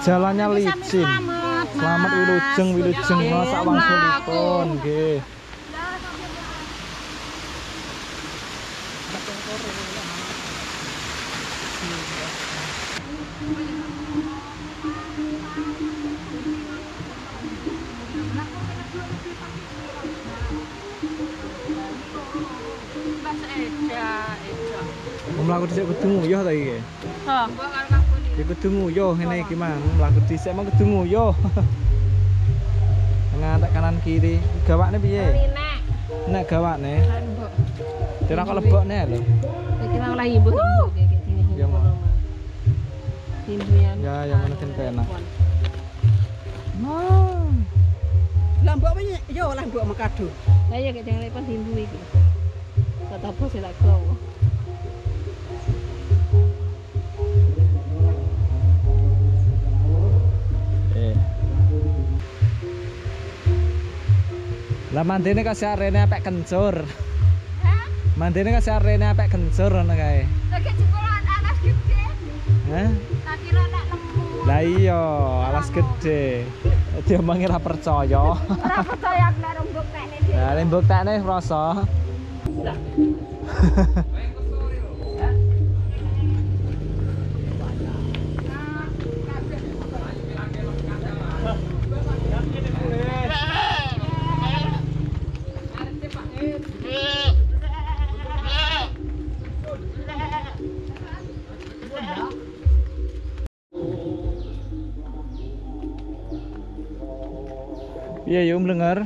Jalannya licin. Selamat wilujeng masa wangsulipun nggih. Mlaku dhisik kudu nguyuh ta iki? Heeh. Iki kudu nguyuh ngene iki mang, mlaku dhisik mah kudu nguyuh. Ngantek kanan kiri. Gawakne piye? Nek gawakne. Kira kok lebokne lho. Iki mang lagi imbuh kayak gini. Ya ngono. Imbuhan. Ya yang ngono kan penak. Lah mbok menye yo lah mbok mekado. Lah ya kayak jangan lepas imbuh iki. Kata apa sih lak kau? Lah mandene kasih arene apik kencur. Hah? Mandene kasih arene apik kencur ngono kae. Lagi jebolan alas gede. Hah? Tak kira nek nemu. Lah iya, alas gede. Dia mengira percaya. Ora percaya nek rembuk tekne dia. Lah nek mbuktekne rasa. Iya, yuk mendengar.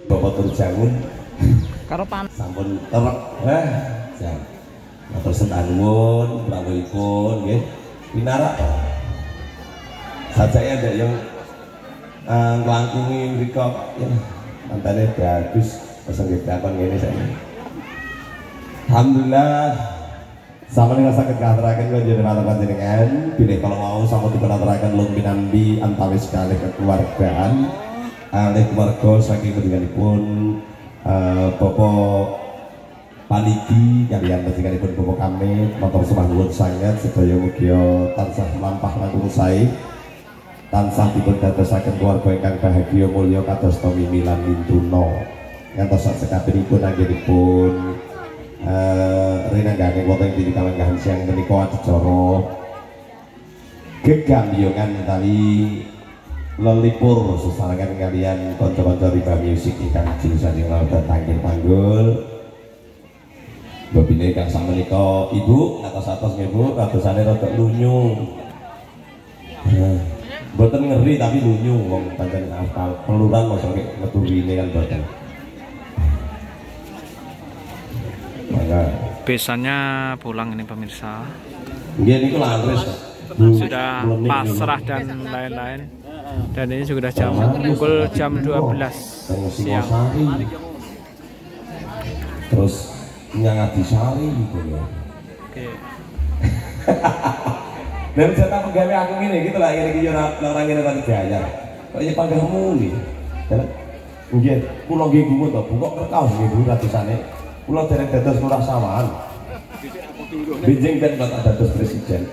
Bapak terjangun Karo pan sampun terek jan. Matur senangun prawuhipun nggih. Pinarak sajake ndak yang nglangkungi mriko ya mantane bagus pesen dikon ngene saiki. Alhamdulillah sama dengan sakit keaturakan gue jadi mata panjenengan pilih kalau mau sama dipenaturakan lung pinambi antawis kali kekeluargaan alih keluarga saking ketinggalipun Bapak Paniki kalian ketinggalipun Bapak kami motor sembah sangat sedaya mugia tansah melampah langkung sae tansah dipun dadosaken keluarga ingkang bahagia mulya kados Tomimi lan Mintuno ngantos sak sekabehipun anggenipun rinanggane wonten ing kalenggahan siang menika adicara gegambiongan tali lelipur sesarengan kalian kanca-kanca Riba Music ingkang jurusan ing laut tanggil panggul babine kang sakmenika Ibu atos-atos nggih Bu kadosane rada lunyu mboten ngeri tapi lunyu wong pancen asal peluran mosok metu rine kan mboten. Besannya pulang ini pemirsa. Nggih niku laris. Sudah pasrah dan lain-lain. Dan ini sudah pukul jam 12 siang. Terus nyangati sari gitu ya. Oke. Dan saya pegawai aku gini gitu lah ini orang ini tadi diajar. Kok ini panggil muli. Nggih, kula nggih gumun to, buka kerkaus nggih Bu ratusane. Kula dereng dados lurah sawahan. Benjing kan kok dados presiden.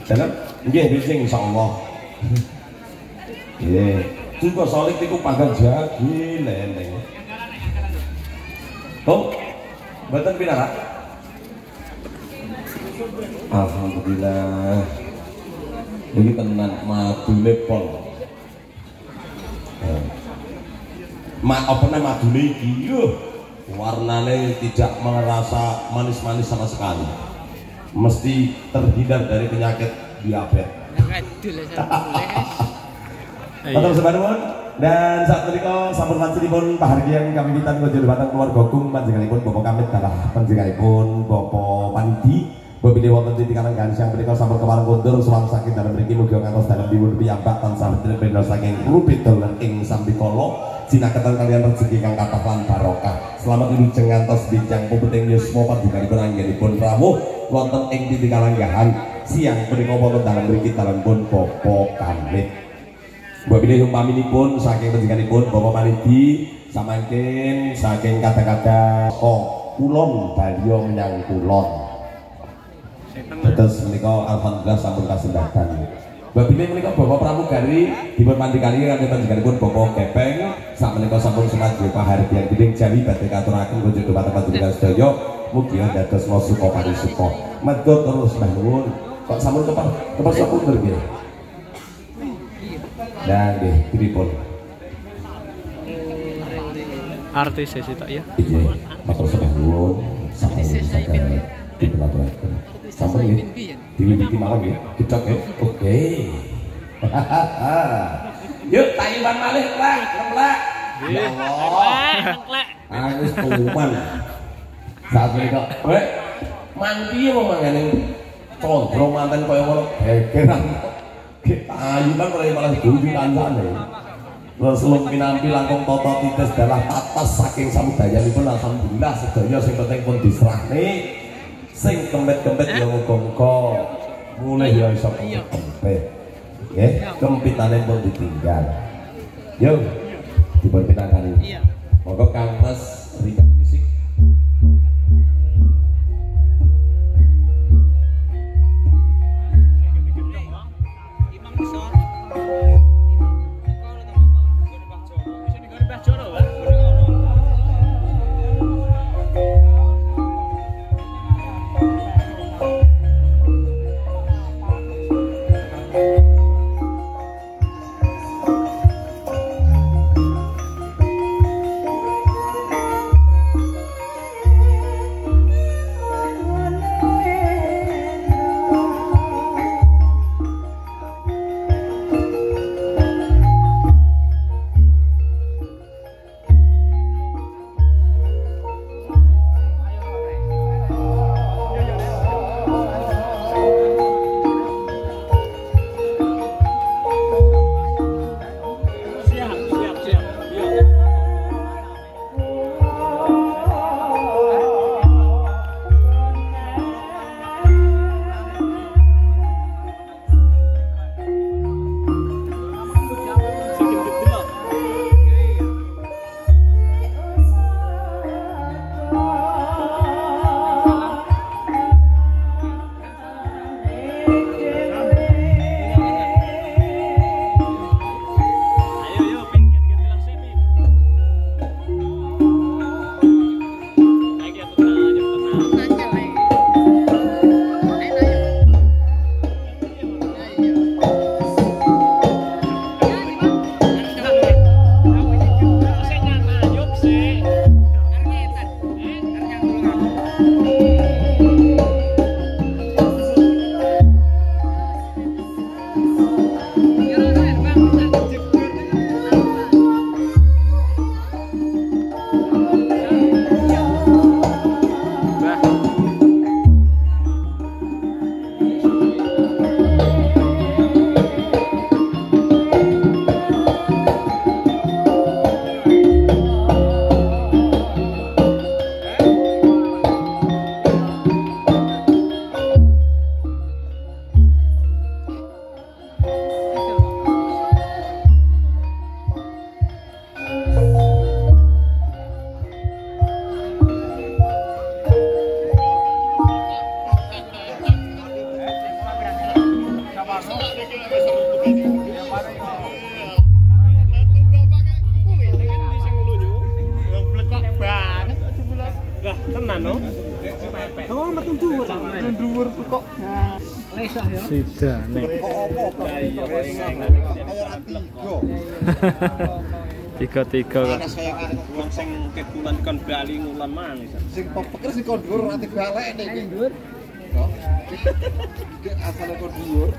Jalan nggih benjing insyaallah. Nggih, juga solik niku panggang jagi leleng. Toh, mboten pinarak. Alhamdulillah. Ini tenan madune pol. Apa namanya madune iki? Warnanya tidak merasa manis-manis sama sekali, mesti terhindar dari penyakit diabetes. Betul sebenarnya. Dan saat menikah sampun panjenenganipun pahargyan kami minta ngojol batang keluarga gung panjenenganipun Bapak kami adalah panjenenganipun Bapak Pandi babine wonten titik kalenggahan siang menika sampun kemareng kondur suwang saking dalem mriki mugi ngantos dalem dipun piyambak tansah bendera saking rupit dolen ing sambikala sinakaten kalian rezeki kang kathah lan barokah. Selamat wilujeng ngantos bincang puputing yuswa panjenenganipun anggenipun rawuh wonten ing titik kalenggahan siang menika wonten dalem mriki dalempun Bapak Kamit. Babine umpaminipun saking panjenenganipun Bapak Panidi Samangkin saking kata-kata kulon Balio menyang kulon. Terus menika alhamdulillah sampun kasendatan. Babine menika Bapak pramugari dipun mandikani kanthi panjenenganipun Bapak Kepeng sak menika sampun semaji pahargyan Gedeng Jawi badhe katuraken bojo dhumateng panjenengan sedaya mugi dados suka parisuka. Medhot terus Mbah nuwun. Kok sampun kepasok punten nggih. Dan nggih pripun? Artis sitok ya. Iya, matur nuwun. Sampun saged dipelajari. Sampun nggih. Diwiti mawon nggih. Cocok nggih. Oke. Yuk Taiwan malih lah, nemlek. Ya Allah. Wis pengumuman. Saat menika, weh, mandi memangane condro manten kaya ngono gegeran. Ayu kan malah duwi kancane. Terus lum pinampi langkung toto titis dalah tatas saking samudayanipun alhamdulillah sedaya sing penting pun diserahne. Sing kempet-kempet ya muga-muga mulih ya iso kempet. Nggih, kempitane pun ditinggal. Yo, dipun pitangani. Monggo Kang Mas Rika Musik. Sida nek. Tiga-tiga kok. Wong sing kebulan kon bali ngulam manis. Sing peker sing kon dhuwur ati balek nek iki dhuwur. Kok asale kon dhuwur.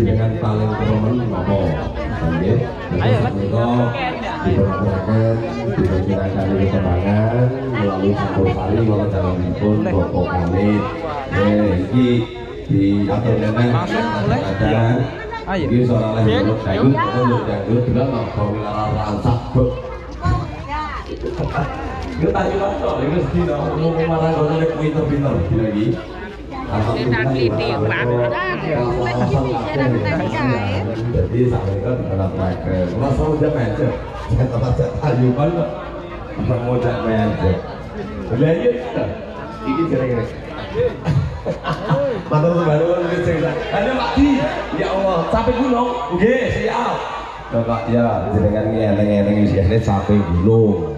dengan paling teman nopo nggih diperkirakan perkembangan melalui Sambosari wonten dalemipun Bapak kami iki diatur dengan iki soal dangdut delok nopo wilara rancak bok kita juga kok iki dino umum marang ngono pinter-pinter lagi jadi sampai kan dalam mereka langsung udah meja saya tempat ayu banget mau udah meja lanjut ini kira-kira mantul baru ini cerita ada Pak Di ya Allah capek gunung oke siap Kak ya jenengan ngeleng-ngeleng isine capek gunung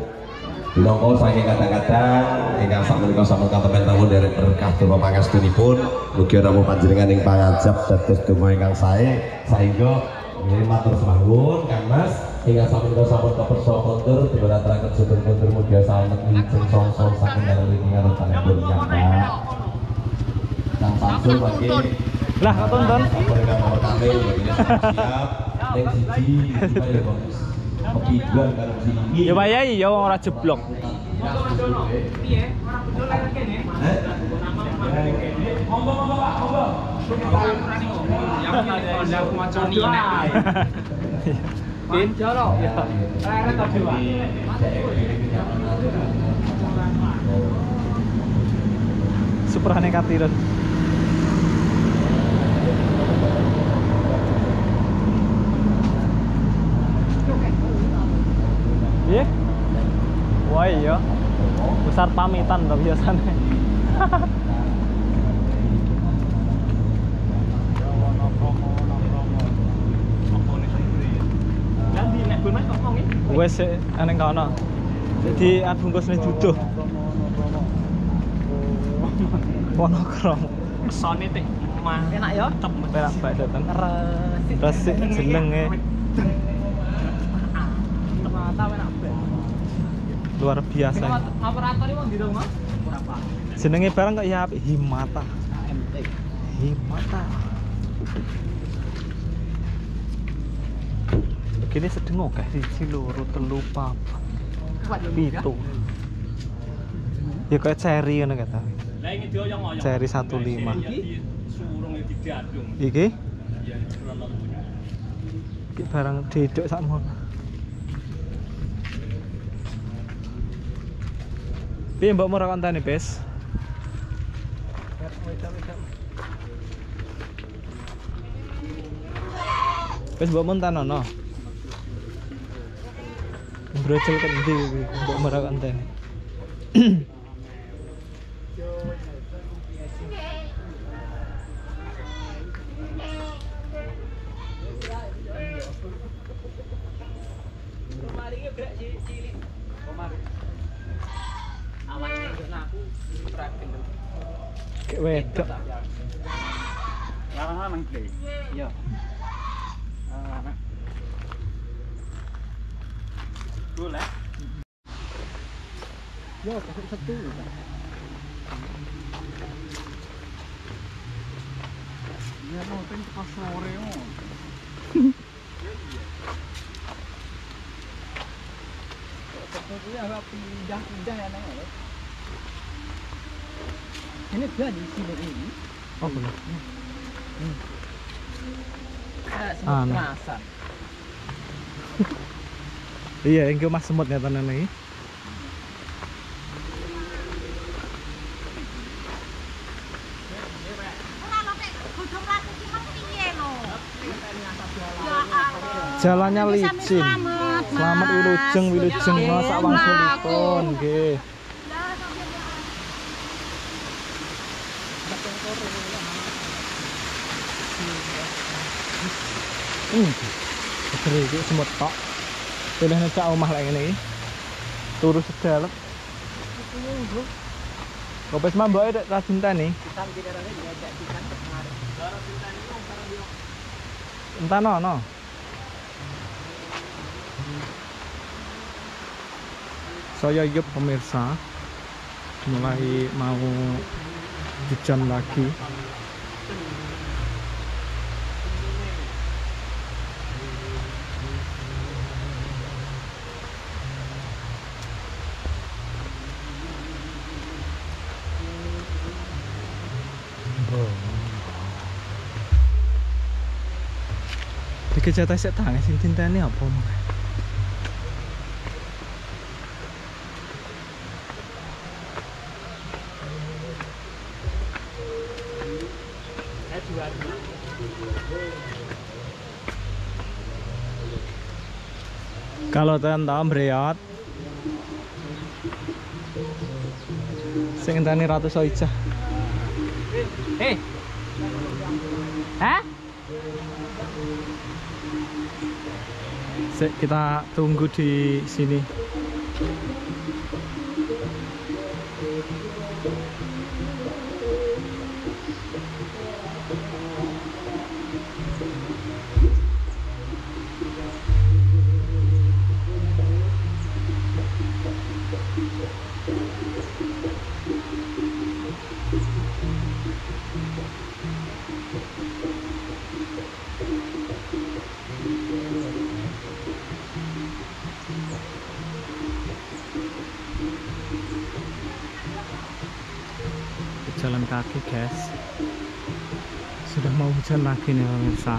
Bilangko saking kadang-kadang ingkang sakmenika sampun katempen rawuh derek berkah donga pangastunipun mugi rawuh panjenengan ing pangajab dados donga ingkang sae saengga nggih matur sembahun Kang Mas ingkang sakmenika sampun keperso kondur dipunaturaken sedherek mugi saemet wijeng songso saking dalem ingkang tanipun nyata Kang Samsul bagi lah katonton mereka nomor kali siap ning siji supaya bagus kepiduan karo sini ya Pak Yai ya ora jeblok Piye? Ora betul lek kene. Monggo Pak, monggo. Yang maconi nek. Kin jaro. Lere ta Dewa. Superane katiran. Iya? Wah iya, besar pamitan tapi biasanya. Wes aneh kono. Jadi bungkusnya duduh. Monokrom. Kesone teh mah. Enak ya? Perak bae dateng. Resik jenenge. Luar biasa. Operator iki wong ndi to, Mas? Berapa? Jenenge barang kok ya apik Himata. Himata. Begini sedeng oke siji loro telu papat. 7. Ya kayak cherry ngono kata. Lah iki dioyong-oyong. Cherry 15. Surung iki diadung. Iki? Ya krono punya. Iki barang dedok sakmono. Piye mbok murah kontane, Bes? Wis mbok montan ono. Brocel kan ndi mbok murah kontane. Kayak wedok. Aha, mangkle. Yo. Boleh. Yo, satu. Ya mau pas sore oh. Sepertinya agak pindah ya nang. Ini dia di sini ini. Oh boleh. Semut kerasan. Iya, yang mas semut ya tanah ini. Jalannya licin. Selamat wilujeng no sak wangsulipun nggih. Seger iki semut tok. Pilih cak omah lek ngene iki. Turu sedalem. Kopes mamboke tek ra dinteni. Entah no. Saya Yup pemirsa, mulai mau hujan lagi. Dikejar sik tangan sing tinteni apa? Kalau teman breot sing enteni Ratu Soijah. Hah? Kita tunggu di sini. Jalan kaki guys, sudah mau hujan lagi nih pemirsa.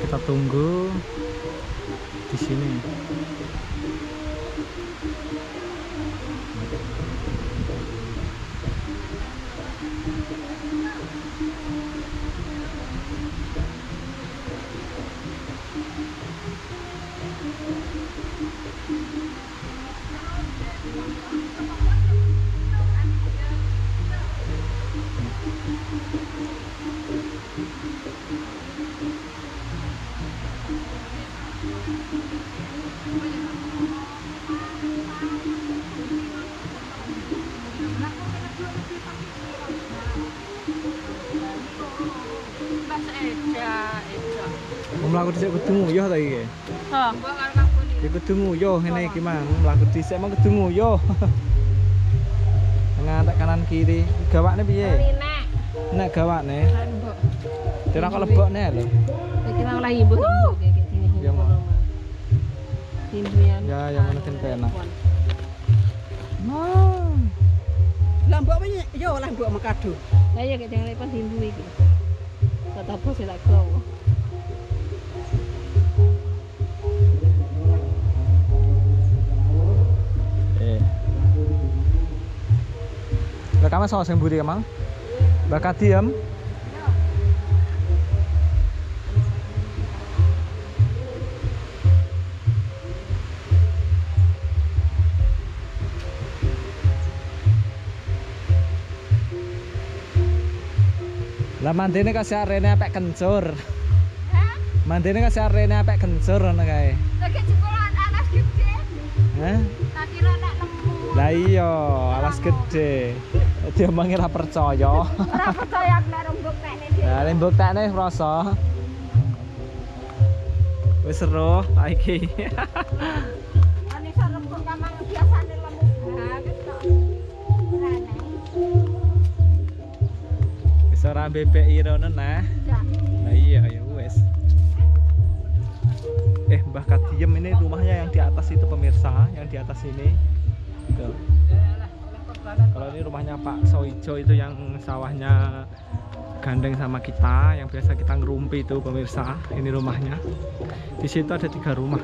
Kita tunggu di sini. Mlaku dhisik kudu nguyuh ta iki? Ha, mbok karo Kang Boni. Ya kudu nguyuh ngene iki mang, mlaku dhisik emang kudu nguyuh. Ngantek kanan kiri, gawakne piye? Nek gawakne. Mbok. Kira kok lebokne lho. Iki nang lah ibu mbok kayak gini. Ya mau. Timbuyan. Ya yang mana penak. Lah mbok apa yo lah mbok mekado. Lah ya kayak yang lepon timbu iki. Kata bos lek gowo. Kamu sama sing mburi emang? Bakat diam. Lah mandene kasih arene apik kencur. Mandene kasih arene apik gencur ngono kae. Lagi jebolan alas gede. Hah? Tak kira nak nemu. Lah iya, alas gede. Dia mengira percaya. Ora percaya nek rembug tekne dhewe. Nah, lembok tekne rasa. Wis seru iki. Ane rembug kamang biasane lemu banget kok. Rene. Wis ora BPI rono nah. Ya. Nah iya ya wes. Mbah Kadiem ini rumahnya yang di atas itu pemirsa, yang di atas ini. Tuh. Kalau ini rumahnya Pak Soijo itu yang sawahnya gandeng sama kita, yang biasa kita ngerumpi itu pemirsa. Ini rumahnya. Di situ ada 3 rumah.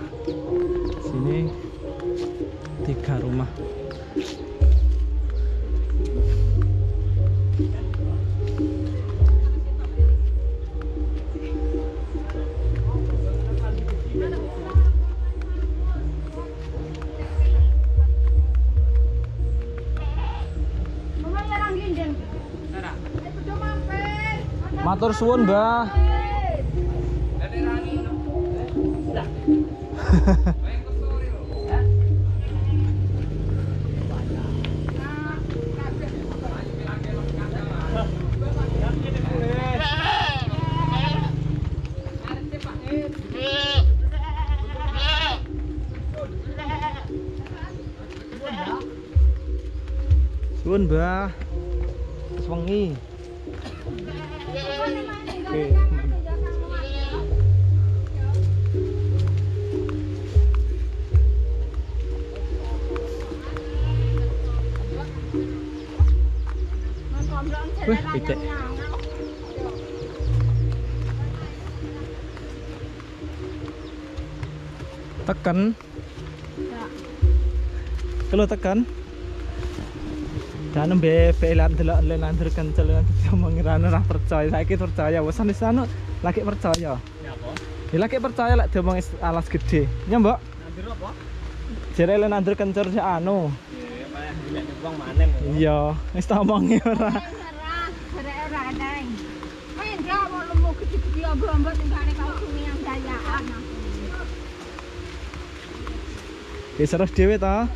Sini 3 rumah. Matur suwun, Mbah. Suwun, Mbah. Wis wengi. Oke. Wih, pitik. Tekan. Kalau tekan. Dan bebek lan delok landur kencel lan ngomongirane ora percaya. Saiki percaya wis sana lagi percaya. Ya apa? Ya lagi percaya lek diomong alas gede. Ya, Mbok. Nandur apa? Jere lan nandur kencur si anu. Ya malah dilek wong manen. Iya, wis tak omongi ora. Jere ora ana. Main dia mau lemu gede-gede ombo-ombo tingkane kau sumi yang dayaan. Wis serah dhewe ta.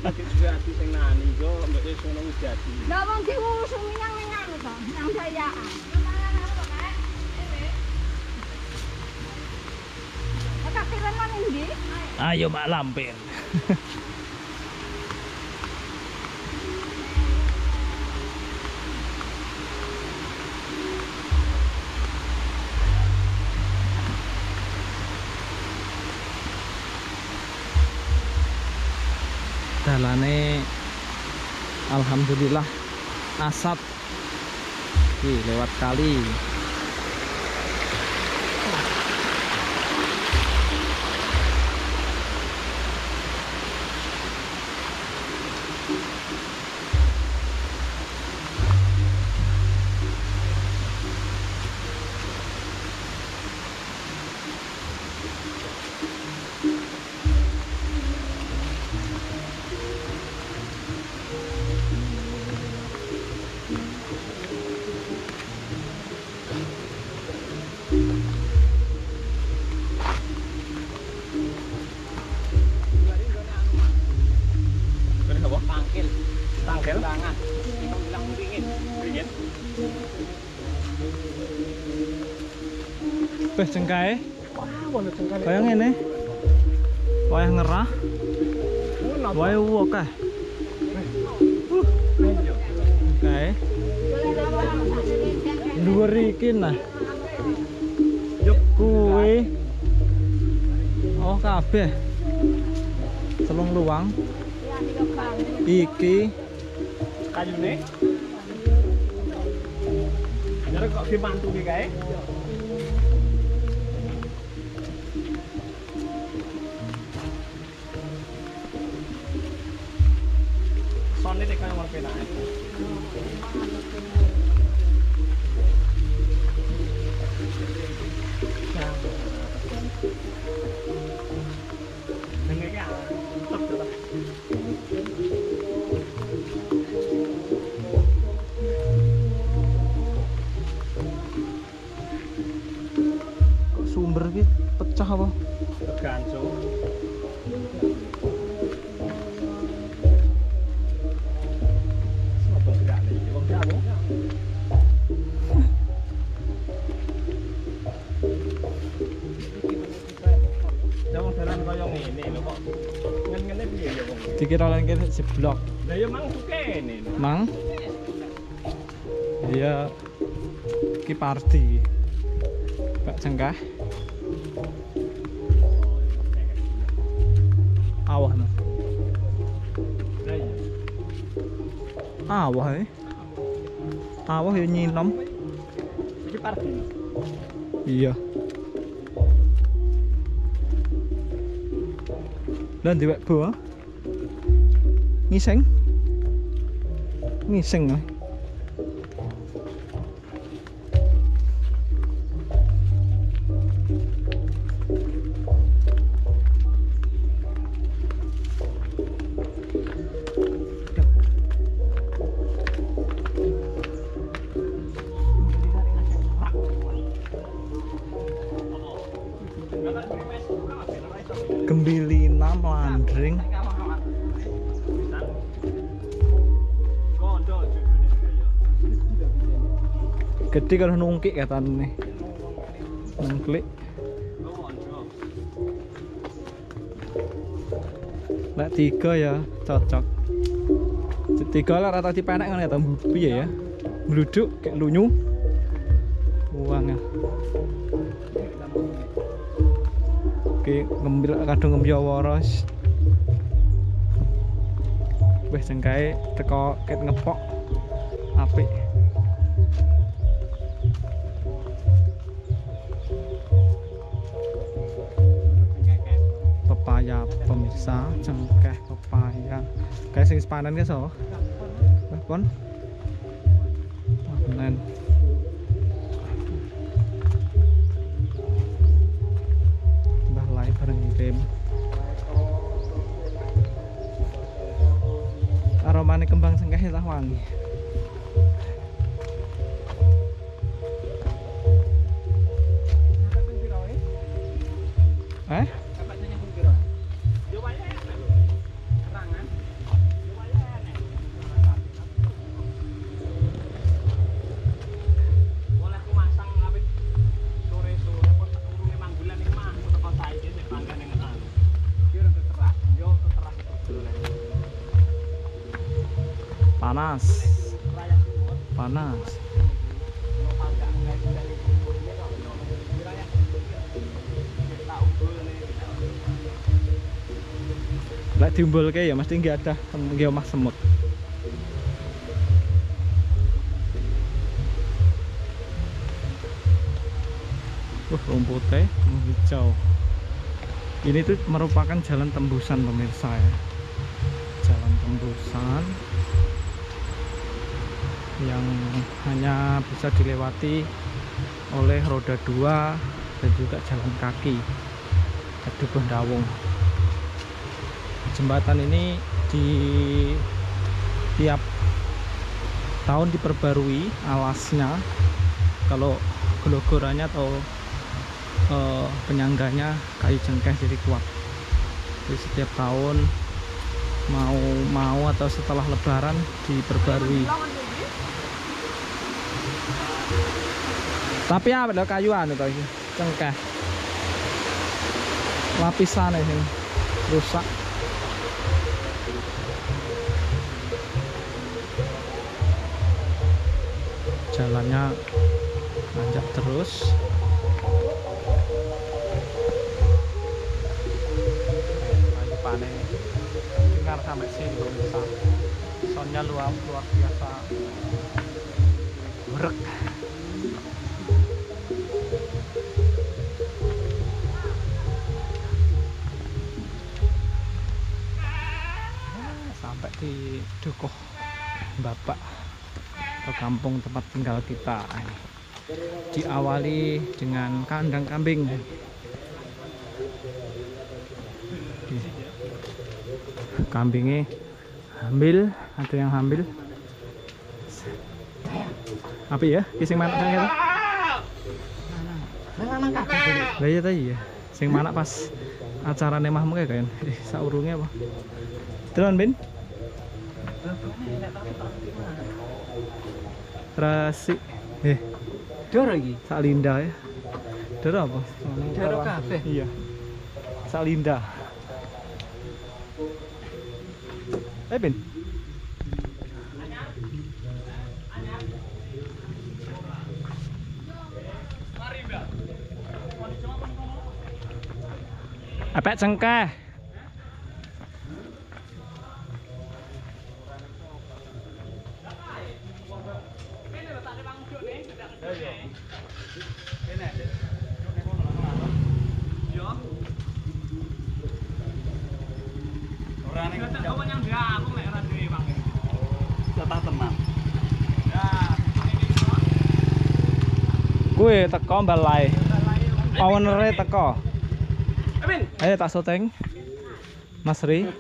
Juga ati sing nani yo mbek sono wis dadi. Lah wong diusung yang anu to, nang dayaan. Kakak kiran nang ndi? Ayo Mak Lampir. Dalane alhamdulillah asap lewat kali. Wah, cengkae. Kaya ngene. Wayah ngerah. Wayah akeh. Cengkae. Dhuwur iki nah. Kuwi. Oh, kabeh. Telung luang. Iki Kayune. Jare kok dimantu iki kae. Sone nek kaya mau penake. sumber iki pecah apa? Tergantung. Apa berani? Wong jago. Jangan jalan kaya ngene lho kok. Ngene piye ya wong. Dikira lan kene jeblok. Lah ya mang kene. Mang. Iya. Ki party. Pak Cengkah. Awah no. Lah iya. Awah Awah yo nyinom. Iki party. Iya. Dan diwek bawa ngiseng lah. Gembilina melandring. Gede kalau nungkik katanya. Nungklik. Lek 3 ya cocok. 3 lah rata dipenek kan kata piye ya. Bluduk kayak lunyu. Uangnya. Oke, ngembil kadung ngembiyawara. Wis cengkae teko ket ngepok. Apik. Pepaya pemirsa, cengkeh pepaya. Kayak sing panen ki so. Pon. Panen. Bareng ngirim aromane kembang sengkeh tah wangi. Panas. Lek diumbulke ya mesti nggih ada nggih omah semut. Rumputnya hijau. Ini tuh merupakan jalan tembusan pemirsa ya. Jalan tembusan yang hanya bisa dilewati oleh roda 2 dan juga jalan kaki di Bendawung. Jembatan ini di tiap tahun diperbarui alasnya, kalau gelogorannya atau penyangganya kayu cengkeh jadi kuat. Jadi setiap tahun mau atau setelah lebaran diperbarui. Tapi apa ada kayuan itu lagi cengkeh lapisan ini rusak. Jalannya nanjak terus. Kayu panen dengar sampai sini pemirsa. Soalnya luar biasa. Brek. Sampai di Dukuh Bapak atau kampung tempat tinggal kita. Diawali dengan kandang kambing. Kambingnya hamil, ada yang hamil. Apa ya? Kising mana gitu? Nang kabeh. Lah iya ta iya. Sing manak pas acarane mahmu kae kan. Saurunge apa? Tenan, Bin? Terasi. Doro iki. Sak linda ya. Doro apa? Doro kabeh. Iya. Sak linda. Bin. Apa cengkeh? Kue teko balai. Owner teko. Ayo tak syuting. Mas Ri.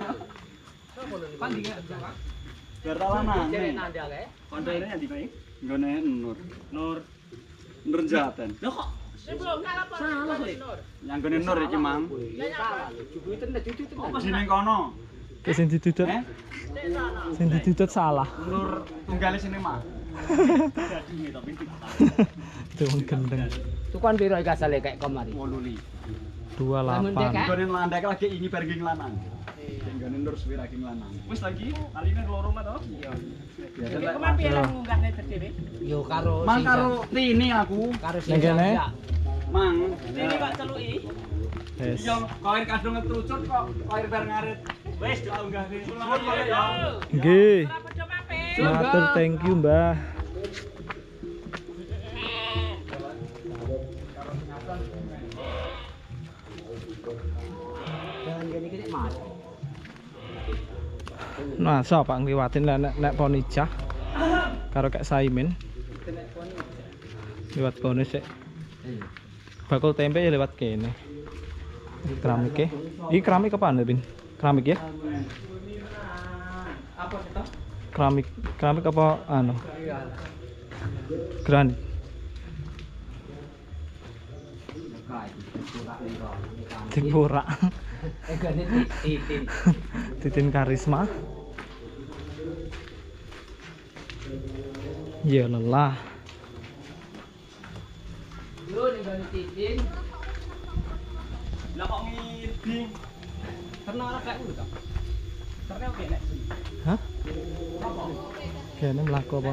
Nur Jaten. Lho kok salah yang gone Nur iki, Mang. Apa jeneng kono? Ki sing ditutut. Sing ditutut salah. Nur tunggale sini, Mang. Itu wong gendeng. Tukon piro iki asale kayak komari? 28. Gone landek lagi ini bareng lanang. Gone Nur suwi lagi lanang. Wis lagi, aline loro mah to? Iya. Kemana pirang ngunggahne dhewe? Yo karo Mang karo Tini aku. karo Ning kene? Mang, Tini Pak celuki. Yes. yo koir kadung ngetrucut kok koir bar ngarit. Wis diunggahne. Nuwun kowe ya. Nggih. Matur thank you, Mbah. Jangan gini-gini Mas. Nah, sapa ngliwatin nek ponijah karo kek Saimin. Liwat kono sik. Bakul tempe ya lewat kene. Iki keramik e. Iki keramik apa Bin? Keramik ya? Apa itu? Keramik apa anu? Granit. Tipura. Gane titin. Titin karisma. Ya lelah. Lu ning gane titin. Lah kok ngiding. Karena ora kayak ngono to. Karena oke nek. Hah? Kene mlaku apa?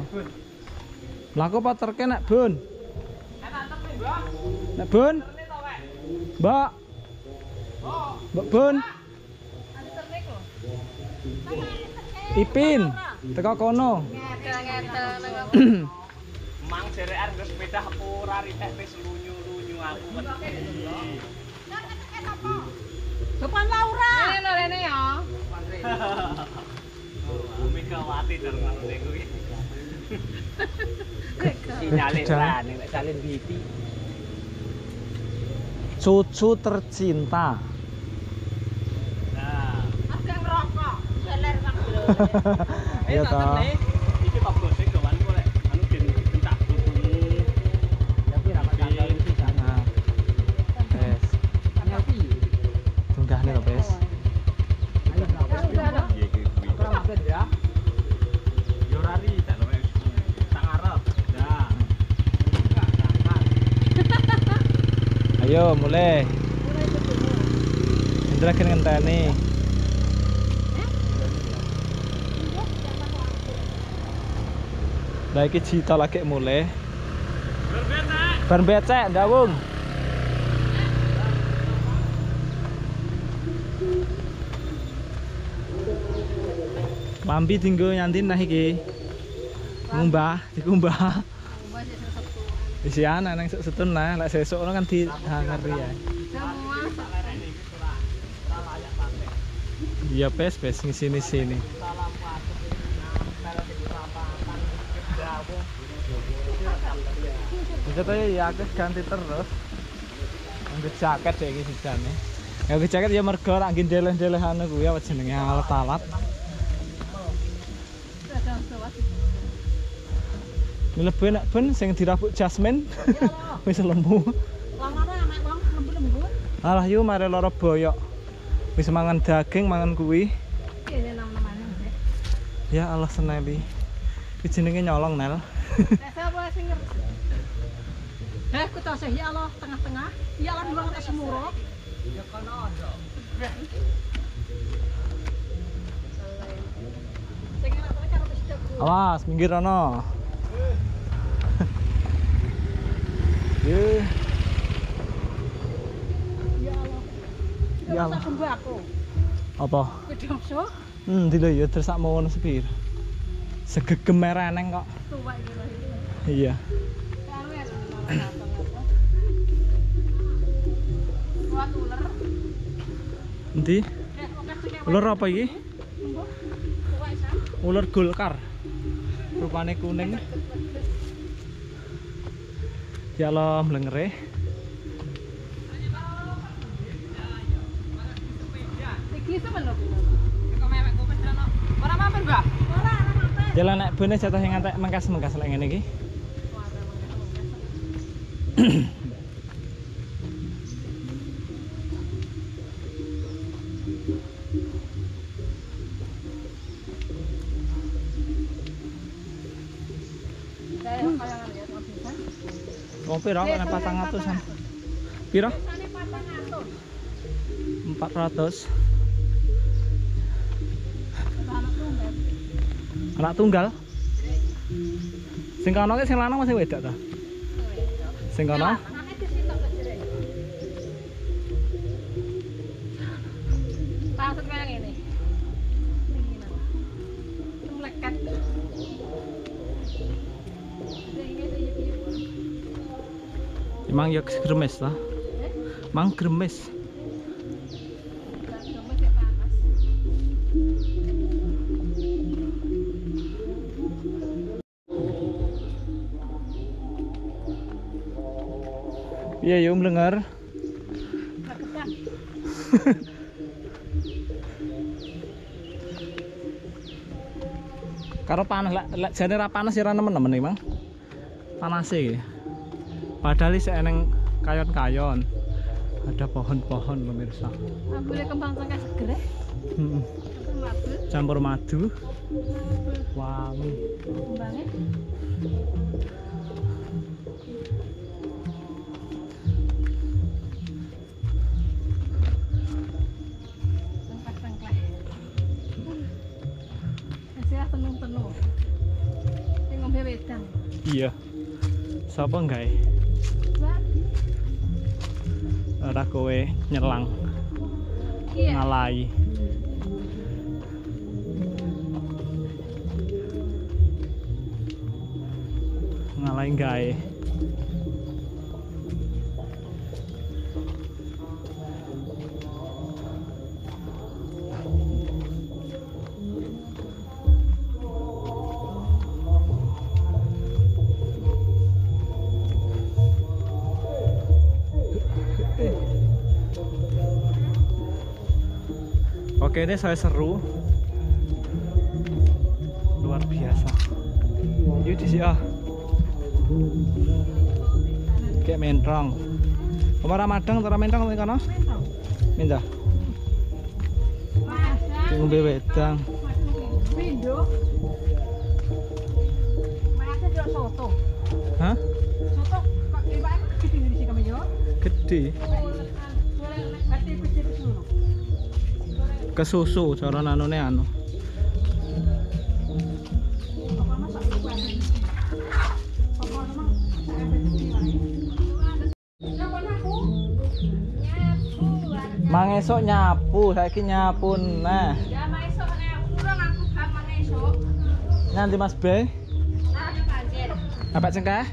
Mlaku apa terke nek Bun? Nek Bun? Mbak. Mbak Bun. Ipin, teko kono. Mang jerekan wis sepeda ora ritek wis lunyu-lunyu aku. Depan Laura. Ini rene ya. Megawati terus niku iki. Sinyalin ra nek salin pipi. Cucu tercinta. Nah, Ada ngerokok. Jeler Kang Bro. Iya toh. iki tak gosek gawan kok lek anu ben tak tutune. Tapi ra tanggal iki sana. Nah, wes. Tapi Tunggahne lho, wes. ayo Iya iki kuwi. ora maksud ya. Yo ora ritek lho wis. Tak ngarep. Nah. Ayo mulai. Indra kan ngenteni. Lah iki cita lagi mulai. Ban becek ndawung. Mampi tinggo nyanti nah iki. Ngumbah, dikumbah. Isi anak nang setun lah, lek sesuk ono kan dihangeri ya. Semua Iya pes ngisini sini. Kita ya aku ganti terus. Nggo jaket deh iki sijane. Nggo jaket ya mergo tak ngin deleh-deleh anu kuwi apa jenenge alat-alat. Lebih nak ben sing dirabuk Jasmine wis lemu. Langane anak wong lembut-lembut. Alah yuk mari loro boyok. Wis mangan daging, mangan kuwi. Ini nama-namanya. Ya Allah seneli. Iki jenenge nyolong, Nel. Siapa sing ngerti? Ku tau sih ya Allah tengah-tengah. Ya Allah dua atas semuruk. Ya kana ada. Sing enak karo wis dak. Awas, minggir rono. Ye. Ya Allah. Ya Allah. Sembako. Apa? Kedongso. Ndi lho ya terus sak mono sepir. Segegem mereneng kok. Tuwa iki lho. Iya. Buat ular. Endi? Ular apa iki? Tuwa isa. Ular Golkar. Rupane kuning. Ya Allah mlengere. Iki sampe lho. Kok mewek kok wis ono. Ora mampir, Mbak? Ora mampir. Jalan nek bene jatuh sing ngantek mengkas-mengkas lek ngene iki. Wong pira kok nek 400-an? Pira? 400. Anak tunggal. Sing kono ki sing lanang masih wedok ta? Sing kono? Pasut kaya ngene. Melekat. Emang ya gremes ta? Mang gremes. Iya yuk mlengar. Karo panas lek jane ra panas ya ra nemen-nemen iki, Mang. Panas iki. Padahal iki eneng kayon-kayon. Ada pohon-pohon pemirsa. Boleh kembang tengah seger. Heeh. Madu. Campur madu. Wangi. Kembangnya. Tenung-tenung. Sing ngombe wedang. Iya. Sapa gawe? Mbak. Ora kowe nyelang. Iya. Ngalai. Ngalai gawe. Oke, ini saya seru, luar biasa. Yuk di sini kayak mentrong. Kemana madang, tara mentrong nih kono? Minta. Ngombe wedang. Pindho. Mayate yo soto. Hah? Soto kok iwake gede di sini kami yo. Gede. Berarti gede dulu. Kesusu cara nanune anu. Mang esok nyapu, saiki nyapu nah. Ya mak esok nek kurang aku gampang esok. Nanti Mas B. Nah, banjir. Apa cengkeh?